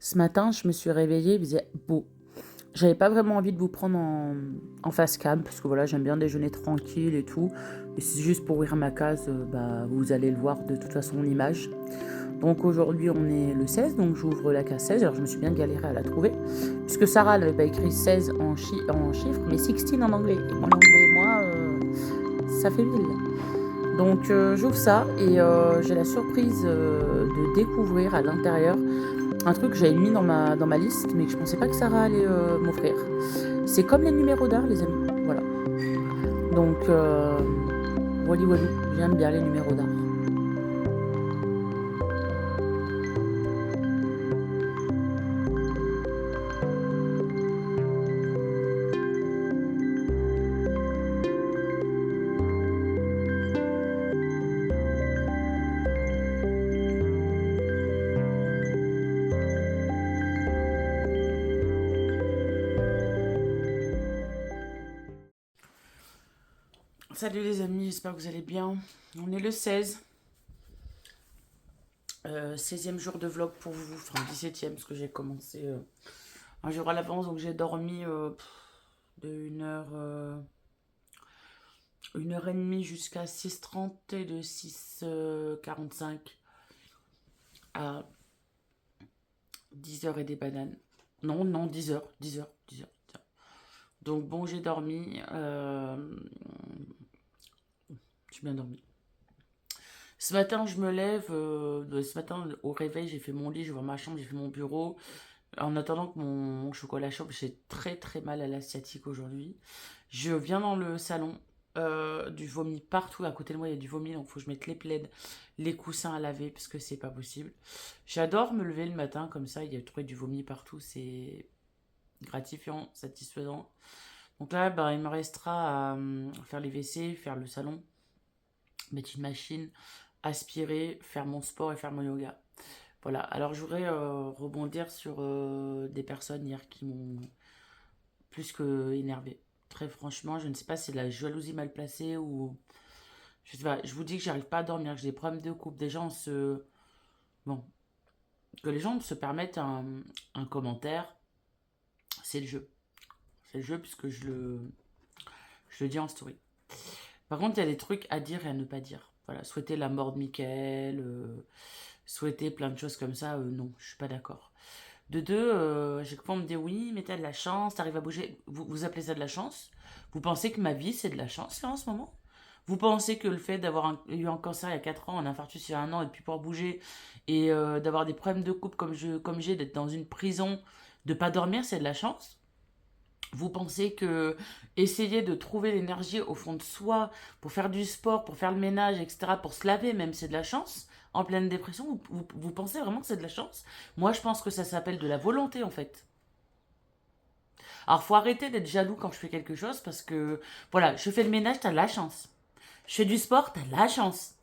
Ce matin, je me suis réveillée, il faisait beau. J'avais pas vraiment envie de vous prendre en face cam, parce que voilà, j'aime bien déjeuner tranquille et tout. Et c'est juste pour ouvrir ma case, bah, vous allez le voir de toute façon l'image. Donc aujourd'hui, on est le 16, donc j'ouvre la case 16. Alors je me suis bien galérée à la trouver, puisque Sarah n'avait pas écrit 16 en chiffres, mais 16 en anglais. Et en anglais, moi, ça fait 1000. Donc j'ouvre ça et j'ai la surprise de découvrir à l'intérieur un truc que j'avais mis dans ma liste, mais que je pensais pas que Sarah allait m'offrir. C'est comme les numéros d'art, les amis. Voilà. Donc, wally wally, j'aime bien les numéros d'art. Salut les amis, j'espère que vous allez bien. On est le 16. 16e jour de vlog pour vous, enfin 17e, parce que j'ai commencé un jour à l'avance, donc j'ai dormi de 1h30 jusqu'à 6h30 et de 6h45 à 10h et des bananes. Non, non, 10h, 10h, 10h. Donc bon, j'ai dormi. J'ai bien dormi. Ce matin, je me lève. Ce matin, au réveil, j'ai fait mon lit, j'ai ouvert ma chambre, j'ai fait mon bureau. En attendant que mon chocolat chauffe, j'ai très très mal à la sciatique aujourd'hui. Je viens dans le salon, du vomi partout. À côté de moi, il y a du vomi, donc il faut que je mette les plaids, les coussins à laver, parce que c'est pas possible. J'adore me lever le matin comme ça, il y a trouvé du vomi partout, c'est gratifiant, satisfaisant. Donc là, bah, il me restera à faire les WC, faire le salon, mettre une machine, aspirer, faire mon sport et faire mon yoga. Voilà, alors je voudrais rebondir sur des personnes hier qui m'ont plus que énervé. Très franchement, je ne sais pas si c'est de la jalousie mal placée ou... Je sais pas, je vous dis que j'arrive pas à dormir, que j'ai des problèmes de couple. Des gens se... Bon, que les gens se permettent un commentaire, c'est le jeu. C'est le jeu puisque je le dis en story. Par contre, il y a des trucs à dire et à ne pas dire. Voilà, souhaiter la mort de Michael, souhaiter plein de choses comme ça, non, je suis pas d'accord. De deux, j'ai fois on me dit oui, mais t'as de la chance, t'arrives à bouger. Vous appelez ça de la chance? Vous pensez que ma vie c'est de la chance là en ce moment? Vous pensez que le fait d'avoir eu un cancer il y a 4 ans, un infarctus il y a 1 an et de plus pouvoir bouger et d'avoir des problèmes de couple comme j'ai, d'être dans une prison, de pas dormir, c'est de la chance? Vous pensez que essayer de trouver l'énergie au fond de soi pour faire du sport, pour faire le ménage, etc., pour se laver même, c'est de la chance? En pleine dépression, vous pensez vraiment que c'est de la chance? Moi, je pense que ça s'appelle de la volonté, en fait. Alors, faut arrêter d'être jaloux quand je fais quelque chose parce que, voilà, je fais le ménage, t'as de la chance. Je fais du sport, t'as de la chance.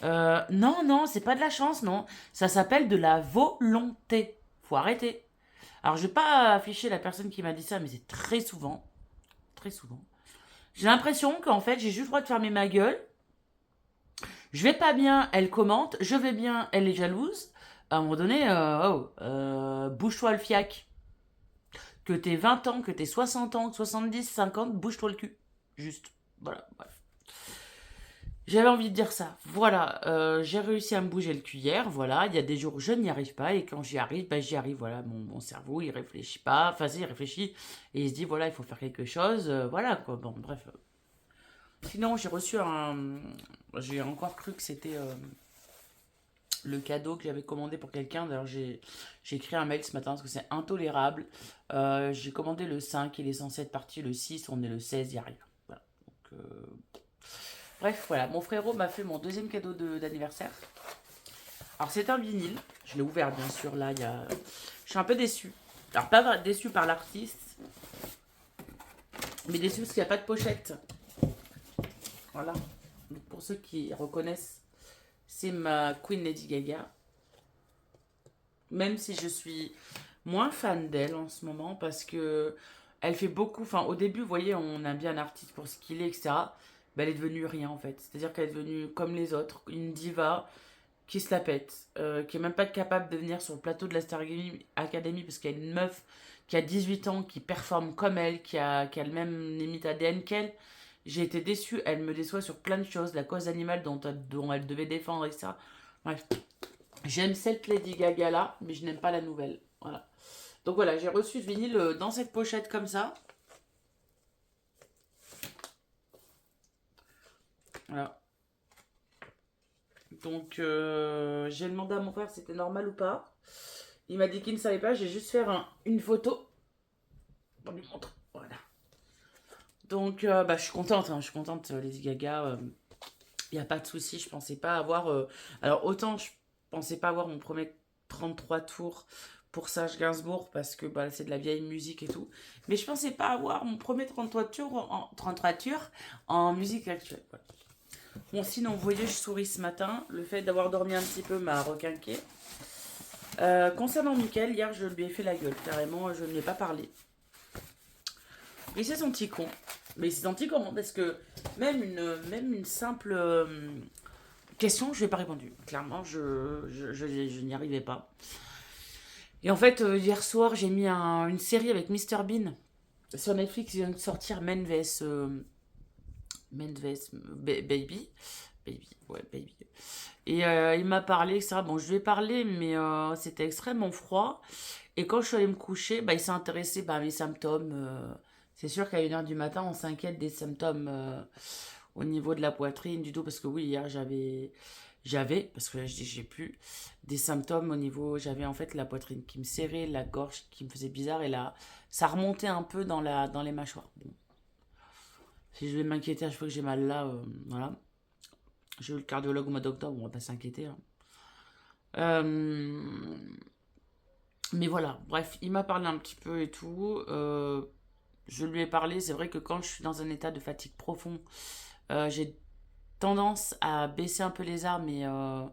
Non, non, c'est pas de la chance, non. Ça s'appelle de la volonté. Faut arrêter. Alors, je vais pas afficher la personne qui m'a dit ça, mais c'est très souvent. Très souvent. J'ai l'impression qu'en fait, j'ai juste le droit de fermer ma gueule. Je vais pas bien, elle commente. Je vais bien, elle est jalouse. À un moment donné, bouge-toi le fiac. Que t'aies 20 ans, que t'aies 60 ans, 70, 50, bouge-toi le cul. Juste. Voilà, bref. J'avais envie de dire ça. Voilà, j'ai réussi à me bouger le cul hier. Voilà, il y a des jours où je n'y arrive pas. Et quand j'y arrive, bah, j'y arrive. Voilà, mon cerveau, il réfléchit pas. Enfin, si, il réfléchit. Et il se dit, voilà, il faut faire quelque chose. Voilà, quoi. Bon, bref. Sinon, j'ai reçu un. J'ai encore cru que c'était le cadeau que j'avais commandé pour quelqu'un. D'ailleurs, j'ai écrit un mail ce matin parce que c'est intolérable. J'ai commandé le 5, il est censé être parti le 6, on est le 16, il n'y a rien. Voilà. Donc, bref, voilà. Mon frérot m'a fait mon deuxième cadeau d'anniversaire. Alors, c'est un vinyle. Je l'ai ouvert, bien sûr. Là, il y a. Je suis un peu déçue. Alors, pas déçue par l'artiste, mais déçue parce qu'il n'y a pas de pochette. Voilà. Donc, pour ceux qui reconnaissent, c'est ma Queen Lady Gaga. Même si je suis moins fan d'elle en ce moment parce que elle fait beaucoup. Enfin, au début, vous voyez, on aime bien un artiste pour ce qu'il est, etc. Ben, elle est devenue rien en fait. C'est-à-dire qu'elle est devenue comme les autres, une diva qui se la pète, qui est même pas capable de venir sur le plateau de la Star Academy parce qu'il y a une meuf qui a 18 ans, qui performe comme elle, qui a le même limite ADN qu'elle. J'ai été déçue, elle me déçoit sur plein de choses, la cause animale dont elle devait défendre, etc. Bref, j'aime cette Lady Gaga là, mais je n'aime pas la nouvelle. Voilà. Donc voilà, j'ai reçu ce vinyle dans cette pochette comme ça. Voilà. Donc j'ai demandé à mon frère si c'était normal ou pas. Il m'a dit qu'il ne savait pas, j'ai juste fait une photo pour lui montrer. Voilà. Donc bah, je suis contente, hein, je suis contente, Lady Gaga. Il n'y a pas de souci, je pensais pas avoir... Alors autant je pensais pas avoir mon premier 33 tours pour Serge Gainsbourg parce que bah, c'est de la vieille musique et tout. Mais je pensais pas avoir mon premier 33 tours en musique actuelle. Voilà. Bon, sinon, vous voyez, je souris ce matin. Le fait d'avoir dormi un petit peu m'a requinqué. Concernant Mickaël, hier, je lui ai fait la gueule. Carrément, je ne lui ai pas parlé. Et c'est son petit con. Mais c'est son petit con, hein, parce que même une simple question, je lui ai pas répondu. Clairement, je n'y arrivais pas. Et en fait, hier soir, j'ai mis une série avec Mr Bean. Sur Netflix, il vient de sortir Men vs Baby. Baby, ouais, Baby. Et il m'a parlé, etc. Bon, je lui ai parlé, mais c'était extrêmement froid. Et quand je suis allée me coucher, bah, il s'est intéressé à mes symptômes. C'est sûr qu'à 1h du matin, on s'inquiète des symptômes au niveau de la poitrine, du dos. Parce que oui, hier, parce que là, je dis j'ai plus, des symptômes au niveau... J'avais en fait la poitrine qui me serrait, la gorge qui me faisait bizarre. Et là, ça remontait un peu dans les mâchoires. Bon. Si je vais m'inquiéter à chaque fois que j'ai mal là, voilà. J'ai eu le cardiologue au mois d'octobre, on va pas s'inquiéter. Hein. Mais voilà, bref, il m'a parlé un petit peu et tout. Je lui ai parlé, c'est vrai que quand je suis dans un état de fatigue profond, j'ai tendance à baisser un peu les armes et à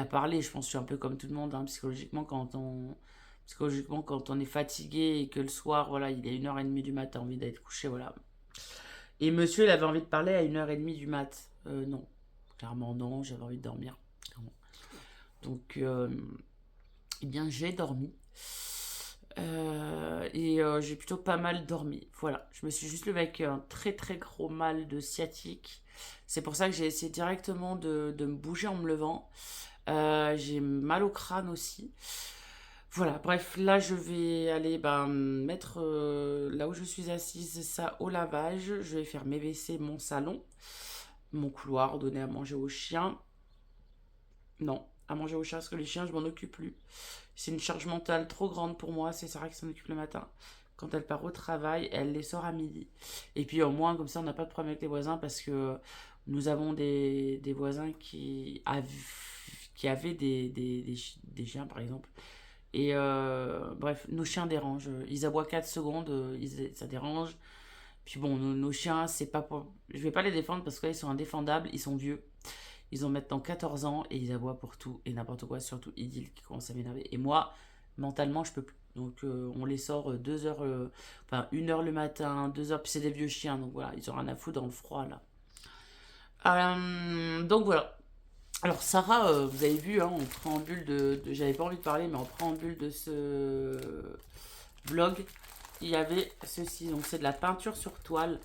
parler. Je pense que je suis un peu comme tout le monde, hein, psychologiquement, quand on est fatigué et que le soir, voilà, il est 1h30 du matin, envie d'être couché, voilà. Et monsieur, il avait envie de parler à 1h30 du mat. Non, clairement non, j'avais envie de dormir. Clairement. Donc, eh bien, j'ai dormi. Et j'ai plutôt pas mal dormi. Voilà, je me suis juste levée avec un très très gros mal de sciatique. C'est pour ça que j'ai essayé directement de me bouger en me levant. J'ai mal au crâne aussi. Voilà, bref, là je vais aller mettre là où je suis assise ça au lavage. Je vais faire mes WC, mon salon, mon couloir, donner à manger aux chiens. Non, à manger aux chiens parce que les chiens je m'en occupe plus. C'est une charge mentale trop grande pour moi. C'est Sarah qui s'en occupe le matin. Quand elle part au travail, elle les sort à midi. Et puis au moins comme ça on n'a pas de problème avec les voisins parce que nous avons des voisins qui avaient des chiens par exemple. Et bref, nos chiens dérangent. Ils aboient 4 secondes, ça dérange. Puis bon, nos chiens, c'est pas pour... Je vais pas les défendre parce que là, ils sont indéfendables, ils sont vieux. Ils ont maintenant 14 ans et ils aboient pour tout et n'importe quoi, surtout Idil qui commence à m'énerver. Et moi, mentalement, je peux plus. Donc on les sort 2 heures, enfin 1 heure le matin, 2 heures, puis c'est des vieux chiens, donc voilà, ils ont rien à foutre dans le froid là. Donc voilà. Alors Sarah, vous avez vu, hein, en préambule j'avais pas envie de parler, mais en préambule de ce vlog, il y avait ceci. Donc c'est de la peinture sur toile.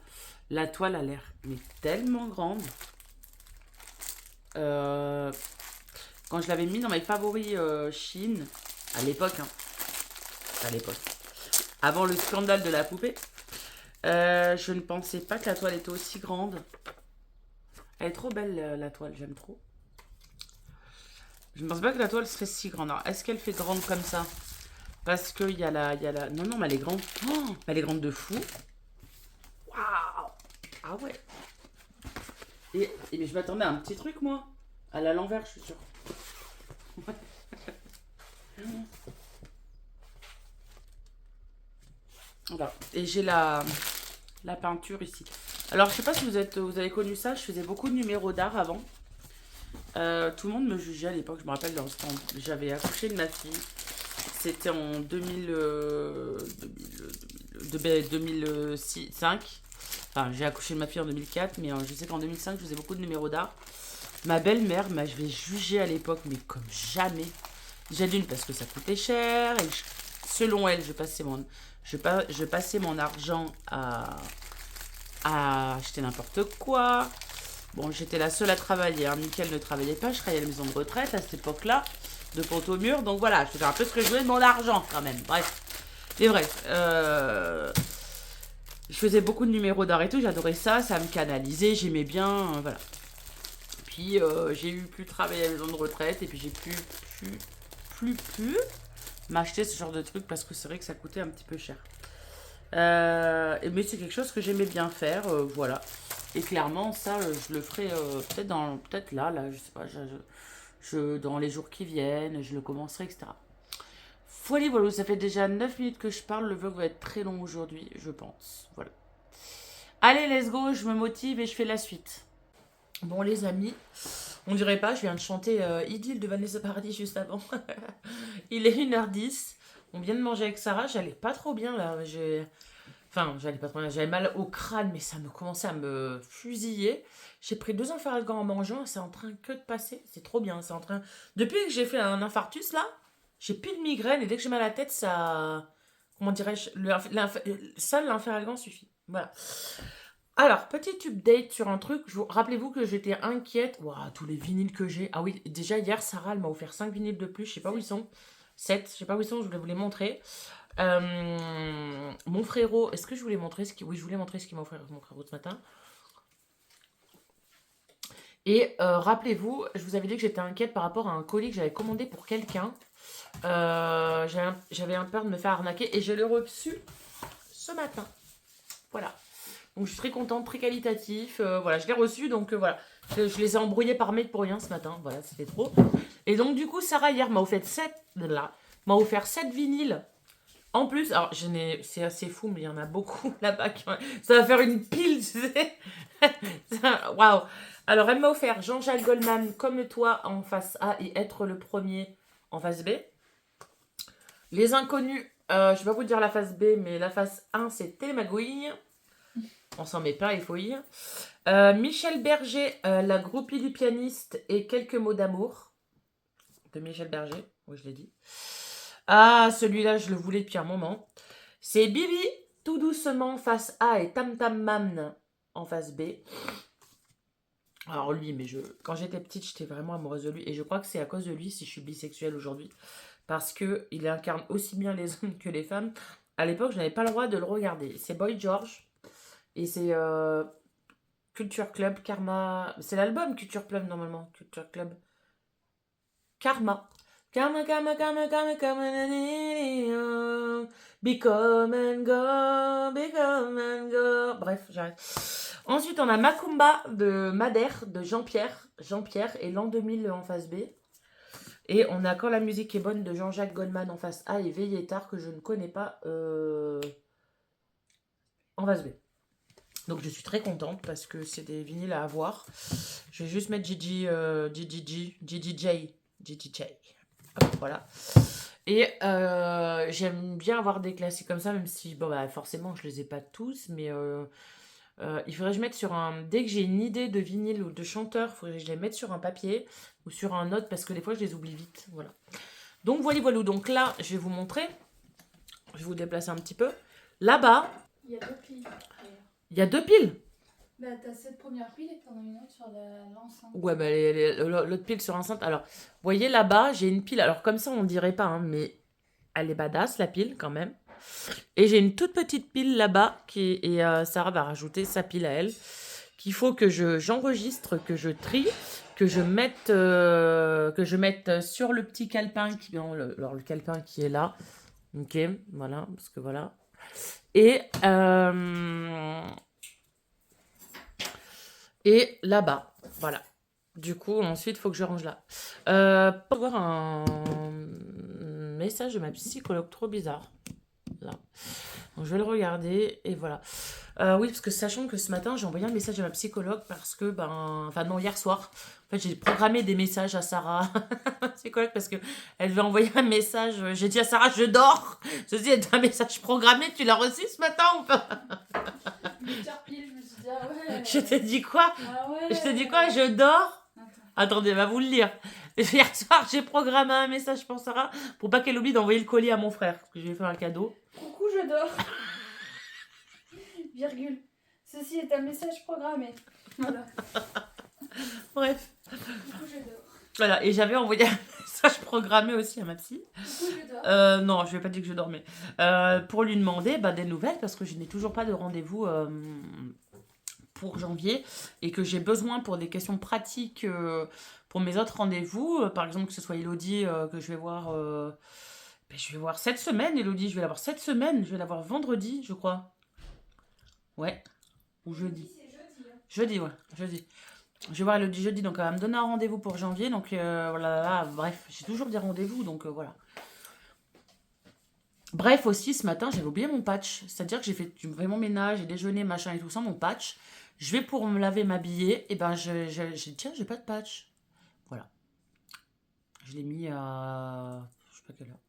La toile a l'air mais tellement grande. Quand je l'avais mis dans mes favoris Chine, à l'époque, hein, à l'époque, avant le scandale de la poupée, je ne pensais pas que la toile était aussi grande. Elle est trop belle la toile, j'aime trop. Je ne pense pas que la toile serait si grande. Alors, est-ce qu'elle fait grande comme ça? Parce qu'il y a la... Non, non, mais elle est grande. Oh, elle est grande de fou. Waouh! Ah ouais. Mais je m'attendais à un petit truc, moi. À l'envers, je suis sûre. Voilà. Et j'ai la peinture ici. Alors, je sais pas si vous avez connu ça. Je faisais beaucoup de numéros d'art avant. Tout le monde me jugeait à l'époque, je me rappelle, j'avais accouché de ma fille. C'était en 2005. Enfin, j'ai accouché de ma fille en 2004, mais je sais qu'en 2005, je faisais beaucoup de numéros d'art. Ma belle-mère m'avait jugé à l'époque, mais comme jamais. Déjà d'une parce que ça coûtait cher et selon elle, je passais mon argent à acheter n'importe quoi. Bon, j'étais la seule à travailler. Hein. Mickaël ne travaillait pas. Je travaillais à la maison de retraite à cette époque-là, de pont au mur. Donc voilà, je faisais un peu ce que je voulais de mon argent quand même. Bref. Et bref. Je faisais beaucoup de numéros d'art et tout. J'adorais ça. Ça me canalisait. J'aimais bien. Voilà. Puis j'ai eu plus travailler à la maison de retraite. Et puis j'ai pu m'acheter ce genre de truc parce que c'est vrai que ça coûtait un petit peu cher. Mais c'est quelque chose que j'aimais bien faire. Voilà. Et clairement, ça, je le ferai peut-être là, je sais pas, dans les jours qui viennent, je le commencerai, etc. Voilà, ça fait déjà 9 minutes que je parle, le vlog va être très long aujourd'hui, je pense. Voilà. Allez, let's go, je me motive et je fais la suite. Bon, les amis, on dirait pas, je viens de chanter Idylle de Vanessa Paradis juste avant. Il est 1h10, on vient de manger avec Sarah, j'allais pas trop bien là, j'allais pas trop bien, j'avais mal au crâne, mais ça me commençait à me fusiller. J'ai pris 2 Enfargan en mangeant, c'est en train que de passer, c'est trop bien, c'est en train... Depuis que j'ai fait un infarctus là, j'ai plus de migraine et dès que j'ai mal à la tête, ça... Comment dirais-je, seul l'Enfargan suffit. Voilà. Alors, petite update sur un truc. Rappelez-vous que j'étais inquiète. Waouh, tous les vinyles que j'ai. Ah oui, déjà hier, Sarah, elle m'a offert 5 vinyles de plus. Je sais pas où ils sont. 7, je sais pas où ils sont, je voulais vous les montrer. Mon frérot, est-ce que je voulais montrer ce qui... Oui, je voulais montrer ce qu'il m'a offert mon frérot ce matin. Et rappelez-vous, je vous avais dit que j'étais inquiète par rapport à un colis que j'avais commandé pour quelqu'un. J'avais un peur de me faire arnaquer et je l'ai reçu ce matin. Voilà. Donc je suis très contente, très qualitatif. Voilà, je l'ai reçu, donc voilà. Je les ai embrouillés par mail pour rien ce matin. Voilà, c'était trop. Et donc du coup, Sarah hier m'a offert 7 vinyles. En plus, alors c'est assez fou, mais il y en a beaucoup là-bas. Ça va faire une pile, tu sais. Waouh. Alors elle m'a offert Jean-Jacques Goldman, Comme toi en face A et Être le premier en face B. Les Inconnus, je vais pas vous dire la face B, mais la face 1 c'est Télémagouille. On s'en met pas, il faut y. Michel Berger, La groupie du pianiste et Quelques mots d'amour. De Michel Berger, oui je l'ai dit. Ah, celui-là, je le voulais depuis un moment. C'est Bibi, Tout doucement, face A et Tam Tam Mam en face B. Alors lui, quand j'étais petite, j'étais vraiment amoureuse de lui. Et je crois que c'est à cause de lui si je suis bisexuelle aujourd'hui. Parce qu'il incarne aussi bien les hommes que les femmes. À l'époque, je n'avais pas le droit de le regarder. C'est Boy George. Et c'est Culture Club, Karma. C'est l'album Culture Club normalement. Culture Club. Karma. Karma, karma, karma, karma, karma, become and go. Bref, j'arrête. Ensuite, on a Macumba de Madère, de Jean-Pierre. Jean-Pierre et l'an 2000 en face B. Et on a Quand la musique est bonne de Jean-Jacques Goldman en face A et Veillez tard que je ne connais pas en face B. Donc je suis très contente parce que c'est des vinyles à avoir. Je vais juste mettre GGJ. Hop, voilà. Et j'aime bien avoir des classiques comme ça, même si bon, bah, forcément je les ai pas tous, mais il faudrait que je mette sur un... Dès que j'ai une idée de vinyle ou de chanteur, il faudrait que je les mette sur un papier ou sur un note parce que des fois je les oublie vite. Voilà. Donc voilà. Donc là, je vais vous montrer. Je vais vous déplacer un petit peu. Là-bas, il y a 2 piles. Il y a 2 piles. Bah, t'as cette première pile et t'en as une autre sur l'enceinte. Ouais, bah, l'autre pile sur l'enceinte. Alors, vous voyez là-bas, j'ai une pile. Alors, comme ça, on dirait pas, hein, mais elle est badass, la pile, quand même. Et j'ai une toute petite pile là-bas. Et Sarah va rajouter sa pile à elle. Qu'il faut que j'enregistre, que je trie, que je mette sur le petit calepin. Le calepin qui est là. Ok, voilà, parce que voilà. Et là-bas, voilà. Du coup, ensuite, il faut que je range là. Pour voir un message de ma psychologue trop bizarre. Là. Donc, je vais le regarder et voilà. Oui, parce que sachant que ce matin, j'ai envoyé un message à ma psychologue parce que, hier soir, en fait, j'ai programmé des messages à Sarah, ma psychologue, parce qu'elle veut envoyer un message. J'ai dit à Sarah, je dors. Je dis, un message programmé, tu l'as reçu ce matin ou pas? Je me suis dit, ah ouais. Je t'ai dit quoi? Ah ouais. Je t'ai dit quoi? Je dors? Attends. Attendez, elle va vous le lire. Hier soir, j'ai programmé un message pour Sarah pour pas qu'elle oublie d'envoyer le colis à mon frère. Parce que je lui ai fait un cadeau. Coucou, je dors. Virgule. Ceci est un message programmé. Voilà. Bref. Coucou, je dors. Voilà, et j'avais envoyé un message programmé aussi à ma psy. Coucou, je dors. Non, je vais pas dire que je dormais. Pour lui demander des nouvelles parce que je n'ai toujours pas de rendez-vous pour janvier et que j'ai besoin pour des questions pratiques pour mes autres rendez-vous. Par exemple, que ce soit Elodie que je vais voir. Je vais voir cette semaine, Elodie. Je vais la voir cette semaine. Je vais la voir vendredi, je crois. Ouais. Ou jeudi. C'est jeudi. Hein. Jeudi, ouais. Jeudi. Je vais voir Elodie jeudi, donc elle va me donner un rendez-vous pour janvier. Donc voilà, bref, j'ai toujours des rendez-vous, donc voilà. Bref, aussi, ce matin, j'avais oublié mon patch. C'est-à-dire que j'ai fait mon ménage, j'ai déjeuné, machin et tout ça, mon patch. Je vais pour me laver, m'habiller, et ben j'ai dit, tiens, j'ai pas de patch. Voilà. Je l'ai mis à... je sais pas quelle heure.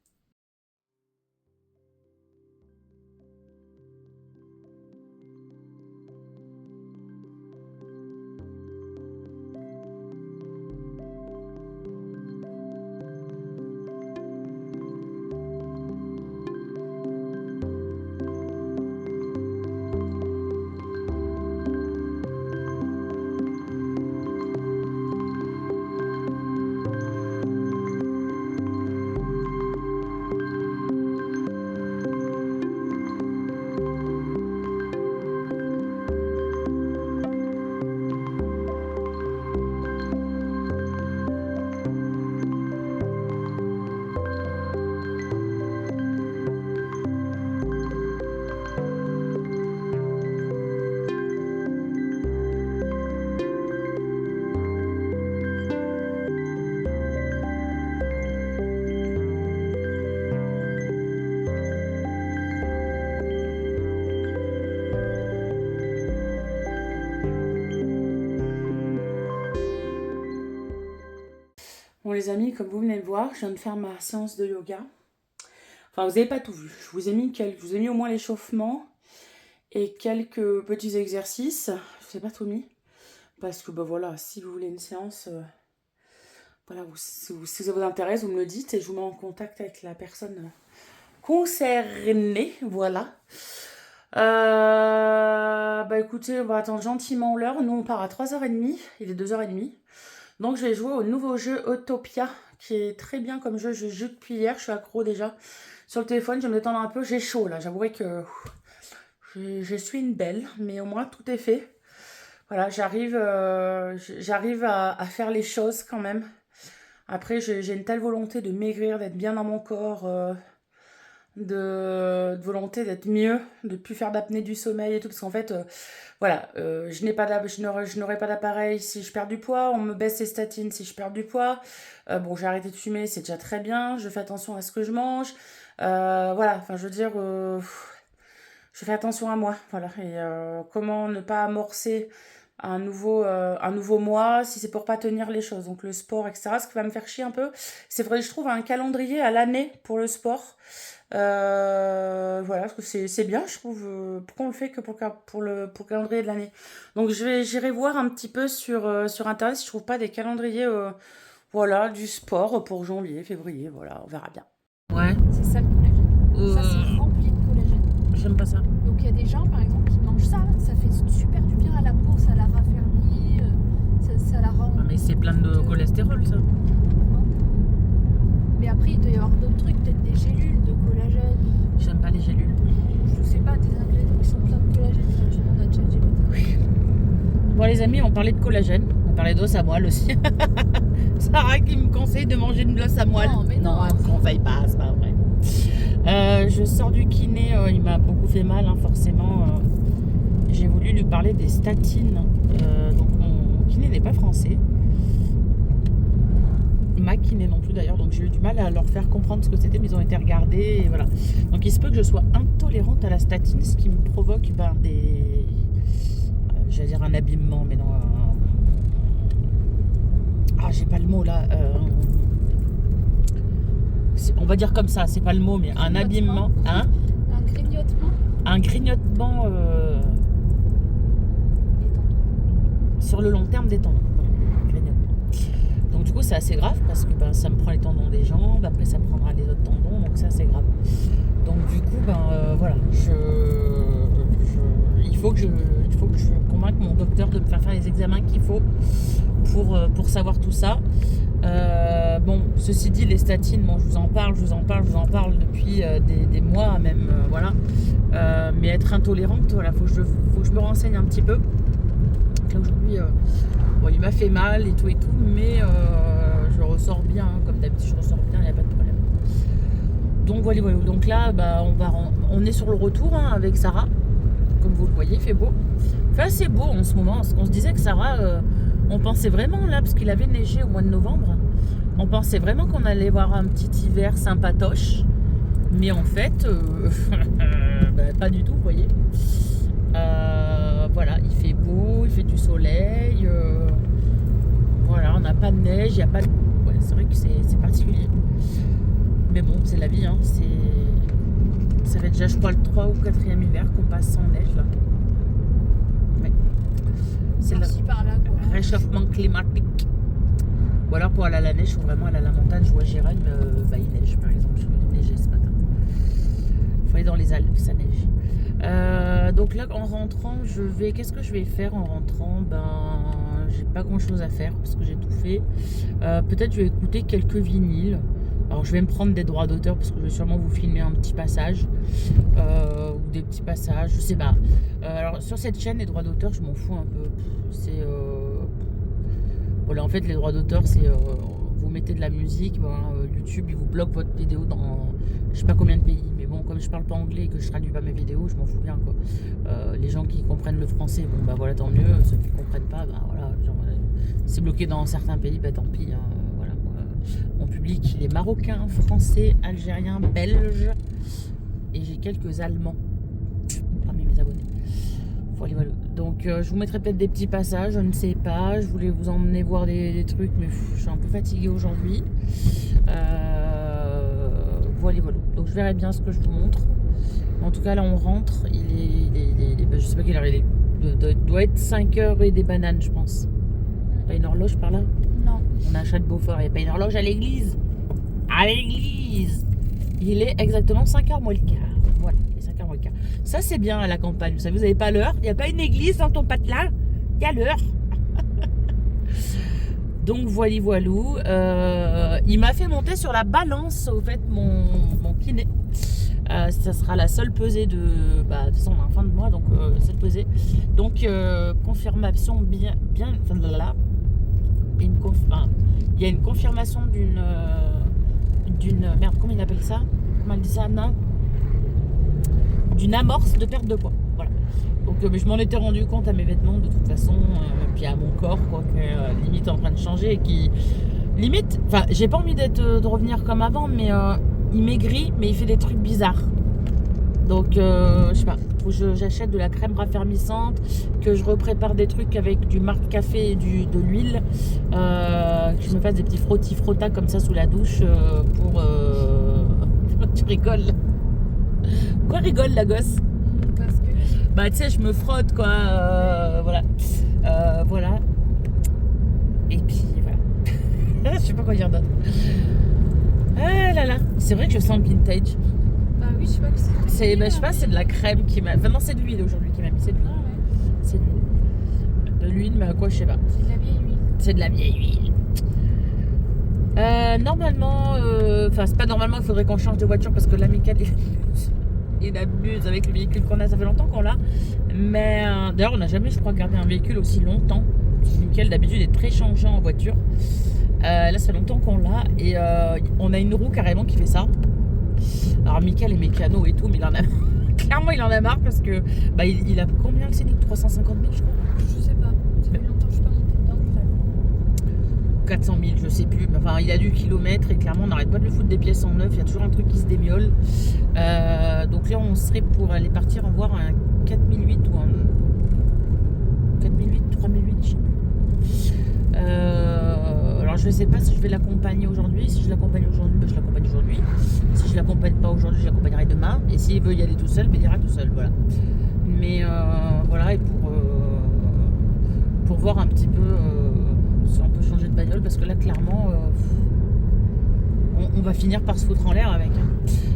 Bon les amis, comme vous venez de voir, je viens de faire ma séance de yoga. Enfin, vous n'avez pas tout vu. Je vous ai mis au moins l'échauffement et quelques petits exercices. Je vous ai pas tout mis. Parce que voilà, si vous voulez une séance, voilà, si ça vous intéresse, vous me le dites et je vous mets en contact avec la personne concernée. Voilà. Écoutez, on va attendre gentiment l'heure. Nous, on part à 3h30. Il est 2h30. Donc, je vais jouer au nouveau jeu Autopia, qui est très bien comme jeu. Je joue depuis hier, je suis accro déjà. Sur le téléphone, je vais me détendre un peu. J'ai chaud, là. J'avouerai que je suis une belle, mais au moins, tout est fait. Voilà, j'arrive à faire les choses quand même. Après, j'ai une telle volonté de maigrir, d'être bien dans mon corps, de volonté d'être mieux, de plus faire d'apnée du sommeil et tout, parce qu'en fait, voilà, je n'aurai pas d'appareil si je perds du poids, on me baisse les statines si je perds du poids, bon, j'ai arrêté de fumer, c'est déjà très bien, je fais attention à ce que je mange, voilà, enfin, je veux dire, je fais attention à moi, voilà, et comment ne pas amorcer un nouveau mois si c'est pour pas tenir les choses, donc le sport, etc. Ce qui va me faire chier un peu, c'est vrai, je trouve un calendrier à l'année pour le sport. Voilà, parce que c'est bien, je trouve. Pourquoi on le fait que pour le calendrier de l'année? Donc j'irai voir un petit peu sur internet si je trouve pas des calendriers voilà, du sport pour janvier, février, voilà, on verra bien. Ouais. C'est ça le collagène. Ça, c'est rempli de collagène. J'aime pas ça. Donc il y a des gens, par exemple, qui mangent ça. Ça fait super du bien à la peau, ça la raffermit, ça la rend... Ah, mais c'est plein de cholestérol, ça. Mais après, il doit y avoir d'autres trucs, peut-être des gélules de collagène. J'aime pas les gélules. Je sais pas, des ingrédients qui sont pleins de collagène. Je demande à ChatGPT. Oui. Bon les amis, on parlait de collagène. On parlait d'os à moelle aussi. Sarah qui me conseille de manger une l'os à moelle. Non, mais non. Elle me conseille pas, c'est pas vrai. Je sors du kiné, il m'a beaucoup fait mal, hein, forcément. J'ai voulu lui parler des statines. Donc mon kiné n'est pas français. Ma kiné non plus d'ailleurs, donc j'ai eu du mal à leur faire comprendre ce que c'était, mais ils ont été regardés, et voilà. Donc il se peut que je sois intolérante à la statine, ce qui me provoque des... j'allais dire un abîmement, mais non... Ah, j'ai pas le mot là. On va dire comme ça, c'est pas le mot, mais un abîmement. Hein? Un grignotement. Un grignotement sur le long terme des tendons. Voilà, grignotement. c'est assez grave parce que ça me prend les tendons des jambes, après ça me prendra les autres tendons, donc ça c'est grave. Donc du coup, voilà, il faut que je convainque mon docteur de me faire les examens qu'il faut pour savoir tout ça. Bon, ceci dit, les statines, bon, je vous en parle depuis des mois même, voilà. Mais être intolérante, voilà, faut que je me renseigne un petit peu. Là aujourd'hui, bon, il m'a fait mal et tout, mais je ressors bien, hein, comme d'habitude, je ressors bien, il n'y a pas de problème. Donc voilà. Donc là, on est sur le retour hein, avec Sarah. Comme vous le voyez, il fait beau. Il fait assez beau en ce moment, parce qu'on se disait que Sarah, on pensait vraiment là, parce qu'il avait neigé au mois de novembre, on pensait vraiment qu'on allait voir un petit hiver sympatoche. Mais en fait, pas du tout, vous voyez. Voilà, il fait beau, il fait du soleil. Voilà, on n'a pas de neige, il n'y a pas de... Ouais, c'est vrai que c'est particulier. Mais bon, c'est la vie, hein. Ça fait déjà, je crois, le 3 ou 4e hiver qu'on passe sans neige, là. Ouais. C'est le par là, quoi. réchauffement climatique. Ou alors pour aller à la neige, il faut vraiment aller à la montagne. Je vois Jérôme, il neige, par exemple. Je vais neiger ce matin. Il faut aller dans les Alpes, ça neige. Donc là, en rentrant, qu'est-ce que je vais faire en rentrant? J'ai pas grand-chose à faire parce que j'ai tout fait. Peut-être je vais écouter quelques vinyles. Alors je vais me prendre des droits d'auteur parce que je vais sûrement vous filmer un petit passage ou des petits passages, je sais pas. Alors sur cette chaîne, les droits d'auteur, je m'en fous un peu. Voilà, en fait, les droits d'auteur, c'est vous mettez de la musique, YouTube il vous bloque votre vidéo dans je sais pas combien de pays. Mais bon, comme je parle pas anglais et que je traduis pas mes vidéos, je m'en fous bien quoi. Les gens qui comprennent le français, bon voilà, tant mieux. Ceux qui comprennent pas, voilà, c'est bloqué dans certains pays, tant pis. Hein, voilà. Mon public, il est marocain, français, algérien, belge et j'ai quelques allemands parmi mes abonnés. Voilà. Donc je vous mettrai peut-être des petits passages, je ne sais pas. Je voulais vous emmener voir des trucs, mais je suis un peu fatiguée aujourd'hui. Voilà. Donc je verrai bien ce que je vous montre. En tout cas là on rentre, je sais pas quelle heure il est. Doit être 5h et des bananes je pense. Pas une horloge par là? Non. On a un chat de Beaufort, il n'y a pas une horloge à l'église. À l'église. Il est exactement 5h moins le quart. Voilà, il est 5h moins le quart. Ça c'est bien à la campagne, vous savez, vous n'avez pas l'heure. Il n'y a pas une église dans ton patelin. Il y a l'heure. Donc voilou. Il m'a fait monter sur la balance, au fait, mon kiné. Ça sera la seule pesée de toute façon on est en fin de mois, donc seule pesée. Donc confirmation bien. Enfin là. Il y a une confirmation d'une merde, comment il appelle ça? Comment elle dit ça? Non. D'une amorce de perte de poids. Voilà. Donc je m'en étais rendu compte à mes vêtements de toute façon, puis à mon corps, quoi, que limite en train de changer et qui limite, enfin j'ai pas envie de revenir comme avant, mais il maigrit, mais il fait des trucs bizarres. Donc je sais pas, faut que j'achète de la crème raffermissante, que je reprépare des trucs avec du marc café et de l'huile, que je me fasse des petits frottis-frottas comme ça sous la douche pour... Tu rigoles? Quoi rigole la gosse? Parce que... Tu sais, je me frotte quoi, voilà. Voilà. Et puis voilà. Je sais pas quoi dire d'autre. Ah là là, c'est vrai que je sens vintage. Oui, je sais pas que c'est... Je sais pas, c'est de la crème qui m'a... Enfin non, c'est de l'huile aujourd'hui qui m'a mis, c'est de l'huile. Ah ouais. C'est de l'huile. De l'huile, mais à quoi, je sais pas. C'est de la vieille huile. C'est de la vieille huile. Normalement, c'est pas normalement, il faudrait qu'on change de voiture parce que là, Michael, il abuse avec le véhicule qu'on a, ça fait longtemps qu'on l'a. Mais d'ailleurs, on n'a jamais, je crois, gardé un véhicule aussi longtemps. Michael, d'habitude, est très changeant en voiture. Là, ça fait longtemps qu'on l'a et on a une roue carrément qui fait ça. Alors Michael est mécano et tout, mais il en a clairement il en a marre parce que il a combien le Scénic? 350 000 je crois. Je sais pas, ça fait longtemps que je suis pas montée dedans, je t'avoue. 400 000 je sais plus, mais enfin il a du kilomètre et clairement on n'arrête pas de le foutre des pièces en neuf, il y a toujours un truc qui se démiole. Donc là on serait pour aller partir en voir un 4008 ou un 4008, 3008 je sais plus. Alors je ne sais pas si je vais l'accompagner aujourd'hui. Si je l'accompagne aujourd'hui, je l'accompagne aujourd'hui. Si je l'accompagne pas aujourd'hui, je l'accompagnerai demain. Et s'il veut y aller tout seul, il ira tout seul. Voilà. Mais voilà, et pour voir un petit peu si on peut changer de cette bagnole parce que là, clairement, on va finir par se foutre en l'air avec.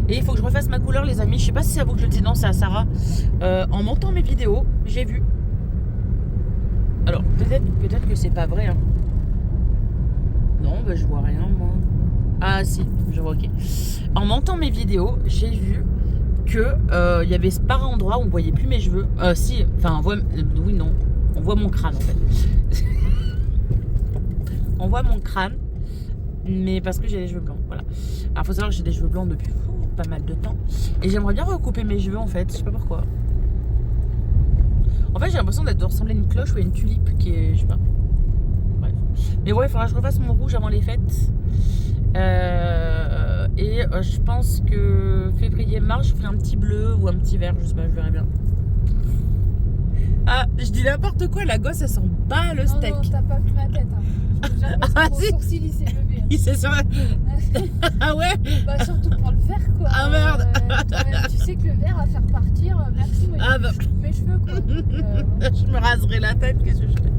Et il faut que je refasse ma couleur, les amis. Je sais pas si c'est à vous que je le dis, non, c'est à Sarah. En montant mes vidéos, j'ai vu. Alors, peut-être que c'est pas vrai. Hein. Non, bah, je vois rien, moi. Ah, si, je vois, ok. En montant mes vidéos, j'ai vu que il y avait par endroit où on voyait plus mes cheveux. Si, enfin, on voit. Oui, non. On voit mon crâne, en fait. On voit mon crâne. Mais parce que j'ai les cheveux blancs, voilà. Alors faut savoir que j'ai des cheveux blancs depuis pas mal de temps. Et j'aimerais bien recouper mes cheveux en fait, je sais pas pourquoi. En fait j'ai l'impression de ressembler à une cloche ou à une tulipe qui est, je sais pas. Bref. Mais ouais, il faudra que je refasse mon rouge avant les fêtes. Je pense que février-mars, je ferai un petit bleu ou un petit vert, je sais pas, je verrai bien. Ah, je dis n'importe quoi, la gosse elle s'en bat le steak. Non, t'as pas vu ma tête. Hein. Ah, Mon si. sourcil il s'est levé. Il s'est sur... Ah ouais. Bah surtout pour le vert quoi. Ah merde. Tu sais que le vert à faire partir, merci moi Ah bah. mes cheveux quoi. Donc, Je me raserai la tête, qu'est-ce que je fais?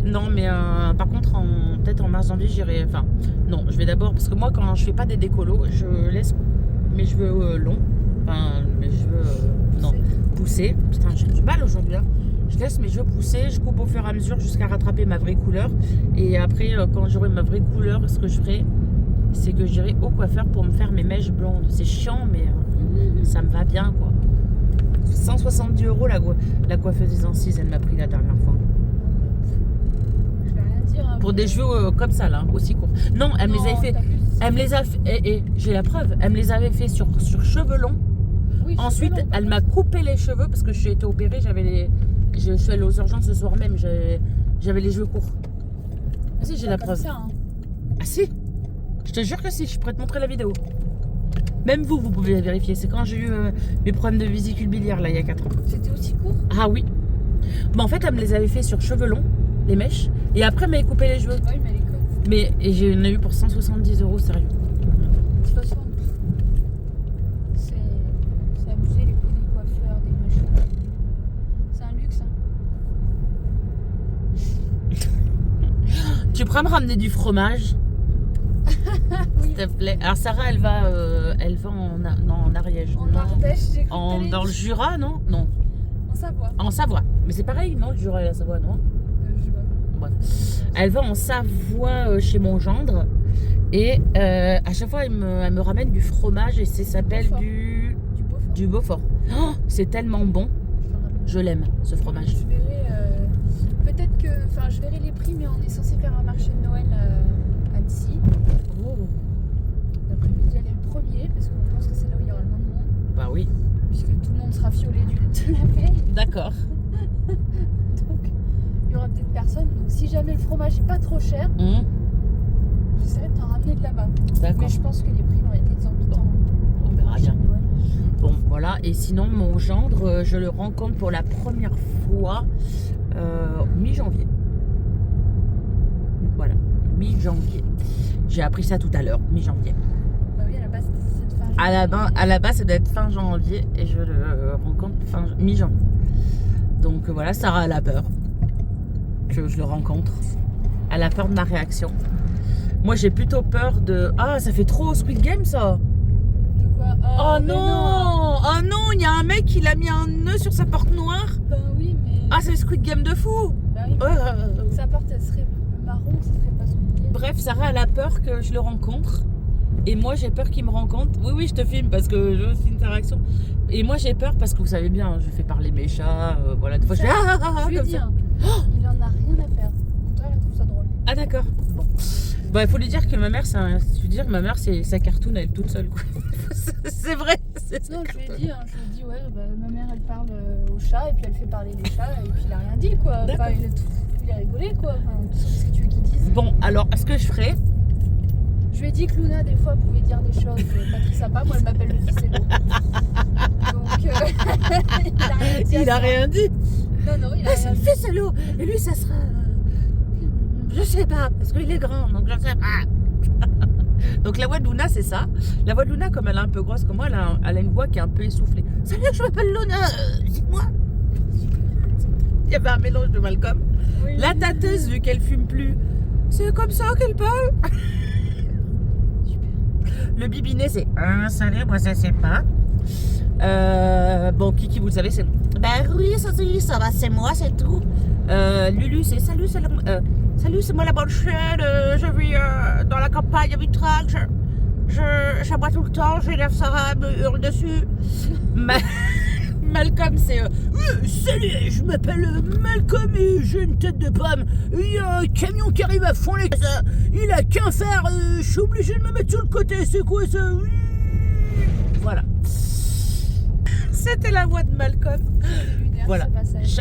Non mais par contre peut-être en mars-janvier j'irai. Enfin non, je vais d'abord parce que moi quand je fais pas des décolos, je laisse mes cheveux longs. Enfin mes cheveux non pousser. Putain j'ai du mal aujourd'hui hein. Je laisse mes cheveux pousser, je coupe au fur et à mesure jusqu'à rattraper ma vraie couleur. Et après, quand j'aurai ma vraie couleur, ce que je ferai, c'est que j'irai au coiffeur pour me faire mes mèches blondes. C'est chiant, mais ça me va bien, quoi. 170 € la coiffeuse des Ancises, elle m'a pris la dernière fois. je vais rien dire. Hein, Pour des cheveux comme ça, là, aussi courts. Non, elle me les avait fait. Elle me les a fait. Et j'ai la preuve, elle me les avait fait sur cheveux longs. Oui, Ensuite, elle m'a coupé les cheveux parce que je suis été opérée, je suis allée aux urgences ce soir même, j'avais les cheveux courts. Ah si, j'ai la preuve. Ça, hein. Ah si, je te jure que si, je pourrais te montrer la vidéo. Même vous pouvez vérifier. C'est quand j'ai eu mes problèmes de vésicule biliaire, là, il y a 4 ans. C'était aussi court. Ah oui. Bon, en fait, elle me les avait fait sur cheveux longs, les mèches, et après, elle m'avait coupé les cheveux. Oui, mais elle est conne. Mais j'en ai eu pour 170 €, sérieux. De toute façon, c'est abusé les prix des coiffeurs, des machins. C'est un luxe. Hein. Tu pourras me ramener du fromage, Oui. s'il te plaît. Alors Sarah, elle va en Ariège. En Non. Ardèche, j'ai cru. Dans le Jura, non? Non. En Savoie. En Savoie. Mais c'est pareil, non? Le Jura et la Savoie, non? Je sais pas. Ouais. Elle va en Savoie chez mon gendre. Et à chaque fois, elle me ramène du fromage et ça s'appelle Beaufort. du Beaufort. Oh, c'est tellement bon. Je l'aime, ce fromage. Je verrai, peut-être que, enfin, je verrai les prix, mais on est censé faire un marché de Noël à Annecy. Oh. L'après-midi, elle est le premier, parce qu'on pense que c'est là où il y aura le moins de monde, Bah oui. puisque tout le monde sera fiolé de la paix. D'accord. Donc, il y aura peut-être personne. Donc, si jamais le fromage est pas trop cher, j'essaierai de t'en ramener de là-bas. D'accord. Mais je pense que les prix vont être exorbitants. On verra bien. Noël. Bon, voilà. Et sinon, mon gendre, je le rencontre pour la première fois mi-janvier. Voilà, mi-janvier. J'ai appris ça tout à l'heure, mi-janvier. Bah oui, à la base, c'est cette fin À la base, ça doit être fin janvier et je le rencontre mi-janvier. Donc voilà, Sarah elle a peur que je le rencontre. Elle a peur de ma réaction. Moi, j'ai plutôt peur de... Ah, ça fait trop Squid Game, ça. De quoi? Oh mais non. Oh non, il y a un mec qui l'a mis un nœud sur sa porte noire. Ben oui, mais... Ah, c'est le Squid Game de fou. Bah oui, Ouais. sa porte, elle serait marron, ça serait pas son pied. Bref, Sarah, elle a peur que je le rencontre. Et moi, j'ai peur qu'il me rencontre. Oui, oui, je te filme parce que je veux aussi une interaction. Et moi, j'ai peur parce que vous savez bien, je fais parler mes chats. Voilà, des fois, je fais Je lui comme dis, ça. hein, il en a rien à faire. Au contraire, elle trouve ça drôle. Ah, d'accord. Bon. Bah, il faut lui dire que ma mère, c'est sa cartoon, elle toute seule, quoi. C'est vrai. Non, je lui ai dit, ouais, bah, ma mère, elle parle au chat et puis elle fait parler les chats et puis il a rien dit, quoi. Enfin, il a rigolé, quoi. Enfin, qu'est-ce que tu veux qu'il dise? Bon, alors, ce que je ferai... Je lui ai dit que Luna, des fois, pouvait dire des choses pas très sympas. Moi, elle m'appelle le ficello. Donc, Il a rien dit. Non, non, il a C'est rien le dit. ficello. Et lui, ça sera... Je sais pas, parce qu'il est grand, donc je sais pas. Donc la voix de Luna, c'est ça. La voix de Luna, comme elle est un peu grosse comme moi, elle a une voix qui est un peu essoufflée. Salut, je m'appelle Luna, dites-moi. Il y avait un mélange de Malcolm. Oui. La tâteuse, vu qu'elle fume plus, C'est comme ça qu'elle parle. Super. Le bibiné, c'est salut, moi ça c'est pas. Bon, Kiki, vous le savez, c'est. Ben oui, ça va, c'est moi, c'est tout. Lulu, c'est salut, salut, c'est moi la bonne chienne. Je vis dans la campagne à Vitrac. J'aboie tout le temps, j'énerve Sarah, elle me hurle dessus. Malcolm, c'est salut, je m'appelle Malcolm et j'ai une tête de pomme. Il y a un camion qui arrive à fond les gaz. Il a qu'un fer, je suis obligé de me mettre sur le côté. C'est quoi ça? Voilà. C'était la voix de Malcolm. Lunaire, Voilà. ce passage.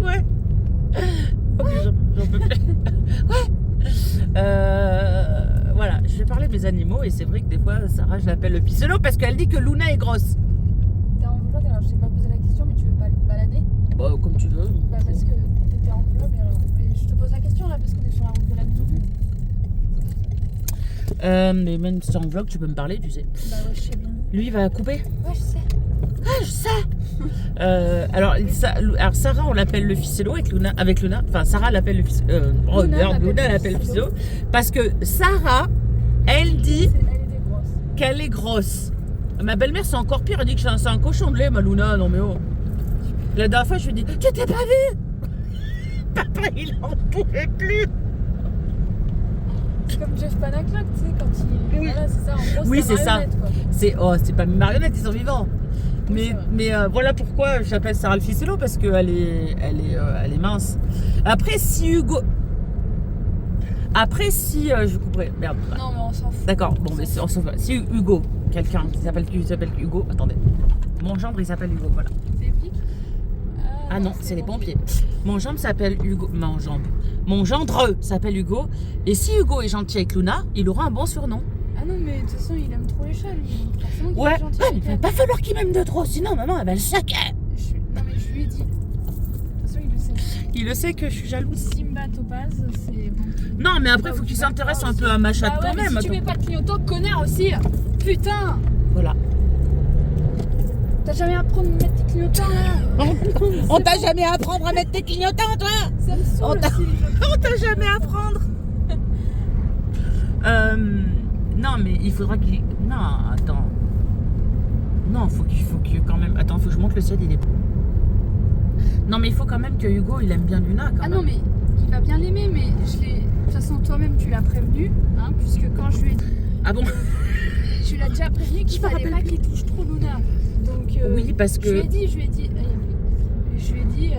Ouais. Ok, j'en peux plus. Ouais. Voilà, je vais parler de mes animaux et c'est vrai que des fois, Sarah, je l'appelle le ficello parce qu'elle dit que Luna est grosse. T'es en vlog, alors je t'ai pas posé la question, mais tu veux pas aller te balader? Bah, comme tu veux. Bah parce que t'étais en vlog, alors mais je te pose la question là parce qu'on est sur la route de la maison. Mais même si c'est en vlog, tu peux me parler, tu sais. Bah ouais, je sais bien. Lui, il va couper. Ouais, je sais. Ah, je sais. Alors Sarah, on l'appelle le ficello avec Luna. Enfin, Sarah l'appelle le ficello. Luna l'appelle le ficello. Parce que Sarah, elle dit Elle était grosse. qu'elle est grosse. Ma belle-mère, c'est encore pire. Elle dit que c'est un cochon de lait, ma Luna. Non, mais oh. La dernière fois, je lui ai dit, tu t'es pas vu? Papa, il en pouvait plus. C'est comme Jeff Panaclock, tu sais, quand il. Oui. Voilà, c'est ça, en gros, Oui, c'est c'est ça. marionnette, quoi. C'est pas mes marionnettes, ils sont vivants. Oui, c'est vrai. Mais voilà pourquoi j'appelle Sarah le ficello, parce qu'elle est mince. Après, si Hugo. Je couperai. Merde. Non, mais on s'en fout. D'accord, bon, mais on s'en fout. Si Hugo, quelqu'un qui s'appelle Hugo, attendez. Mon gendre, il s'appelle Hugo, voilà. C'est les flics? Ah non, c'est les pompiers. Mon gendre s'appelle Hugo. Mon gendre s'appelle Hugo. Et si Hugo est gentil avec Luna, il aura un bon surnom. Ah non, mais de toute façon, il aime trop les chats, lui. Donc forcément qu'il Ouais, est gentil il avec va elle. pas falloir qu'il m'aime de trop, sinon maman elle va le saquer. Non, mais je lui ai dit. De toute façon, il le sait. Il le sait que je suis jalouse. Simba Topaz, c'est bon. Non, mais après, il faut qu'il s'intéresse un peu à ma chatte Bah ouais, quand mais même. si tu mets pas de clignotant, connard aussi. Putain. Voilà. T'as jamais appris à mettre tes clignotants là? On t'a jamais apprendre à mettre tes clignotants, toi? Ça me saoule aussi, les gens. On t'a jamais apprendre. Non, mais il faudra qu'il. Non, attends. Non, faut qu'il quand même. Attends, faut que je monte le ciel, il est. Non, mais il faut quand même que Hugo il aime bien Luna quand Ah même. non, mais il va bien l'aimer, mais je l'ai. De toute façon, toi-même, tu l'as prévenu, hein, puisque quand je lui ai dit. Ah bon? Tu l'as déjà prévenu qu'il Je me fallait rappelle pas plus. qu'il touche trop Luna. Donc. Oui, parce que. Je lui ai dit. Ah, je lui ai dit.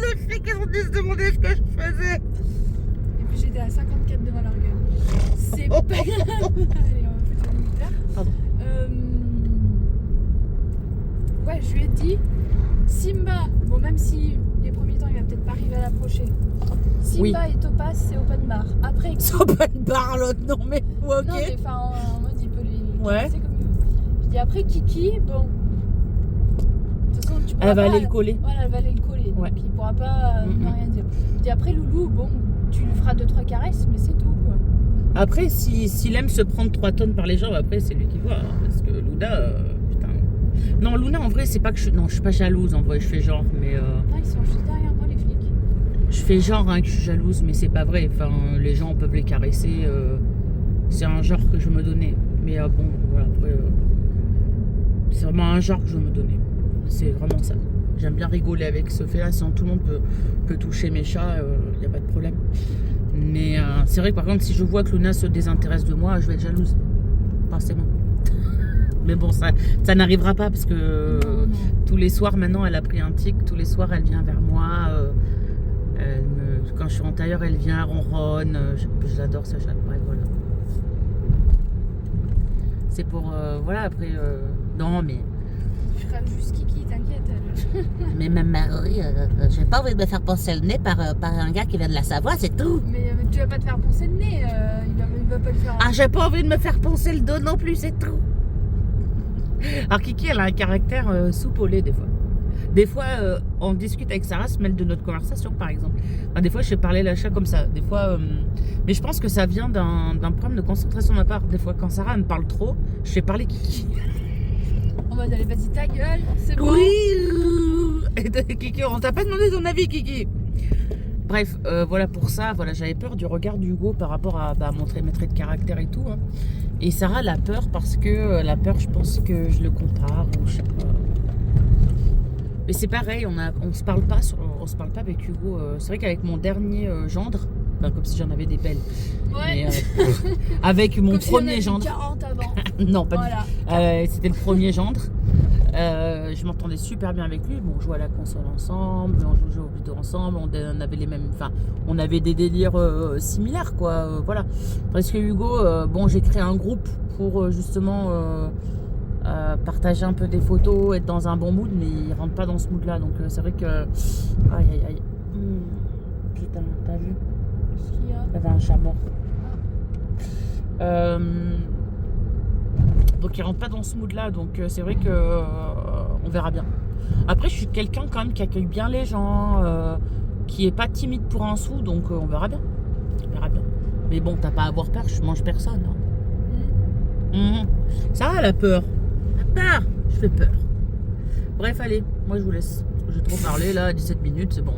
Les flics, ils ont dû se demander ce que je faisais. Et puis j'étais à 54 devant leur gueule. C'est pas grave. Allez, on va foutre la limite là. Pardon. Ouais, je lui ai dit, Simba, bon, même si les premiers temps il va peut-être pas arriver à l'approcher. Simba Oui. et Topaz, c'est open bar. Après, C'est pas une barre l'autre, non mais. Ouais, ok. non, mais enfin, en mode il peut les Ouais. caresser comme il veut. Je dis après, Kiki, bon. De toute façon, tu pourras Elle va pas- aller le coller. Voilà, elle va aller le coller. Ouais. Donc il pourra pas Mhm. ne rien dire. Je dis après, Loulou, bon, tu lui feras 2-3 caresses, mais c'est tout, quoi. Après, s'il aime se prendre 3 tonnes par les jambes, après, c'est lui qui voit. Hein, parce que Luna, putain. Non, Luna, en vrai, c'est pas que je. Non, je suis pas jalouse, en vrai, je fais genre, mais. Non, ils sont juste derrière moi, les flics. Je fais genre hein, que je suis jalouse, mais c'est pas vrai. Enfin, les gens peuvent les caresser. C'est un genre que je me donnais. Mais bon, voilà, après. C'est vraiment un genre que je me donnais. C'est vraiment ça. J'aime bien rigoler avec ce fait-là. Sinon, tout le monde peut toucher mes chats, il n'y a pas de problème. Mais c'est vrai que par contre, si je vois que Luna se désintéresse de moi, je vais être jalouse. Forcément. Mais bon, ça n'arrivera pas parce que Non. tous les soirs, maintenant, elle a pris un tic. Tous les soirs, elle vient vers moi. Quand je suis en tailleur, elle vient, ronronne. J'adore sa chatte. Bref, voilà. C'est pour. Voilà, après. Non, mais. Je ferai juste Kiki, t'inquiète. Mais ma Marie, j'ai pas envie de me faire poncer le nez par un gars qui vient de la Savoie, c'est tout. Mais tu vas pas te faire poncer le nez, il va pas le faire. Ah, j'ai pas envie de me faire poncer le dos non plus, c'est tout. Alors Kiki, elle a un caractère soupe au lait des fois. Des fois, on discute avec Sarah, se mêle de notre conversation, par exemple. Enfin, des fois, je fais parler la chat comme ça. Des fois, mais je pense que ça vient d'un problème de concentration de ma part. Des fois, quand Sarah elle me parle trop, je fais parler Kiki. En mode, allez, vas-y, ta gueule, c'est bon. Oui. Kiki, on t'a pas demandé ton avis, Kiki. Bref, voilà pour ça. Voilà, j'avais peur du regard d'Hugo par rapport à montrer mes traits de caractère et tout. Hein. Et Sarah elle a peur parce que la peur, je pense que je le compare ou je sais pas. Mais c'est pareil, on se parle pas avec Hugo. C'est vrai qu'avec mon dernier gendre, enfin, comme si j'en avais des belles. Ouais. Mais, avec mon Comme si on premier avait gendre. 40 avant. Non, pas Voilà. du tout. C'était le premier gendre. Je m'entendais super bien avec lui. Bon, on jouait à la console ensemble, on jouait au vidéo ensemble, on avait les mêmes, enfin, on avait des délires similaires, quoi. Voilà. Parce que Hugo, bon, j'ai créé un groupe pour justement partager un peu des photos, être dans un bon mood, mais il rentre pas dans ce mood-là. Donc c'est vrai que, aïe, aïe, aïe. Putain, t'as vu? Qu'est-ce qu'il y a? Il y avait un chat mort. Donc il rentre pas dans ce mood là, donc c'est vrai que on verra bien. Après je suis quelqu'un quand même qui accueille bien les gens, qui est pas timide pour un sou, donc on verra bien. On verra bien. Mais bon, t'as pas à avoir peur, je mange personne. Hein. Ça va la peur. La peur, je fais peur. Bref, allez, moi je vous laisse. J'ai trop parlé là, 17 minutes, c'est bon.